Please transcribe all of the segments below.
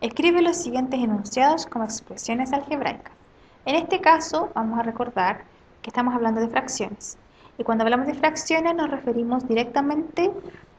Escribe los siguientes enunciados como expresiones algebraicas. En este caso vamos a recordar que estamos hablando de fracciones. Y cuando hablamos de fracciones nos referimos directamente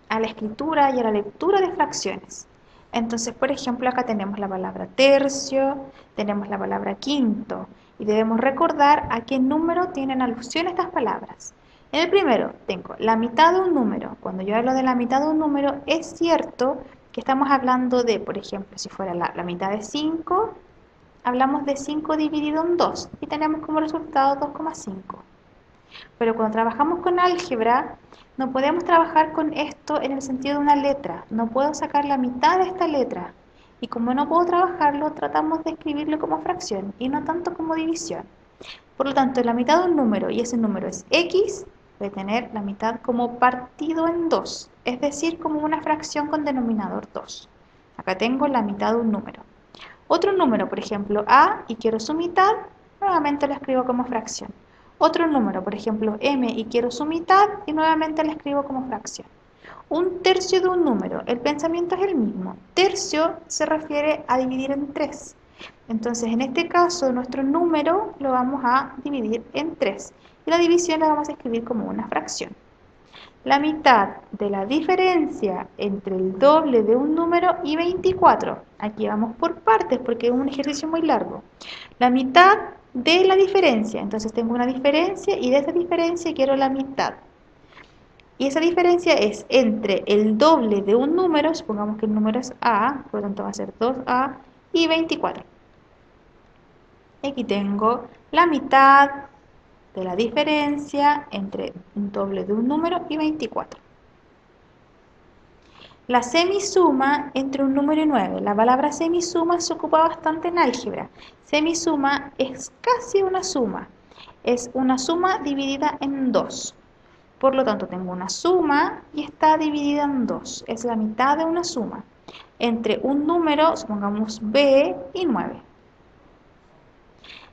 a la escritura y a la lectura de fracciones. Entonces, por ejemplo, acá tenemos la palabra tercio, tenemos la palabra quinto, y debemos recordar a qué número tienen alusión estas palabras. En el primero tengo la mitad de un número. Cuando yo hablo de la mitad de un número, es cierto que estamos hablando de, por ejemplo, si fuera la mitad de 5, hablamos de 5 dividido en 2 y tenemos como resultado 2,5. Pero cuando trabajamos con álgebra, no podemos trabajar con esto en el sentido de una letra. No puedo sacar la mitad de esta letra. Y como no puedo trabajarlo, tratamos de escribirlo como fracción y no tanto como división. Por lo tanto, la mitad de un número, y ese número es x, voy a tener la mitad como partido en 2, es decir, como una fracción con denominador 2. Acá tengo la mitad de un número. Otro número, por ejemplo, a, y quiero su mitad, nuevamente lo escribo como fracción. Otro número, por ejemplo, m, y quiero su mitad, y nuevamente lo escribo como fracción. Un tercio de un número, el pensamiento es el mismo. Tercio se refiere a dividir en 3. Entonces, en este caso, nuestro número lo vamos a dividir en 3. Y la división la vamos a escribir como una fracción. La mitad de la diferencia entre el doble de un número y 24. Aquí vamos por partes porque es un ejercicio muy largo. La mitad de la diferencia. Entonces tengo una diferencia y de esa diferencia quiero la mitad. Y esa diferencia es entre el doble de un número, supongamos que el número es a, por lo tanto va a ser 2a, y 24. Aquí tengo la mitad de la diferencia entre un doble de un número y 24. La semisuma entre un número y 9. La palabra semisuma se ocupa bastante en álgebra. Semisuma es casi una suma. Es una suma dividida en 2. Por lo tanto, tengo una suma y está dividida en 2. Es la mitad de una suma entre un número, supongamos b, y 9.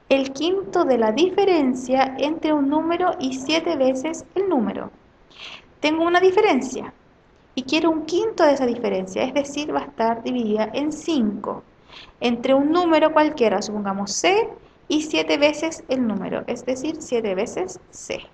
El quinto de la diferencia entre un número y 7 veces el número. Tengo una diferencia y quiero un quinto de esa diferencia, es decir, va a estar dividida en 5. Entre un número cualquiera, supongamos c, y 7 veces el número, es decir, 7 veces c.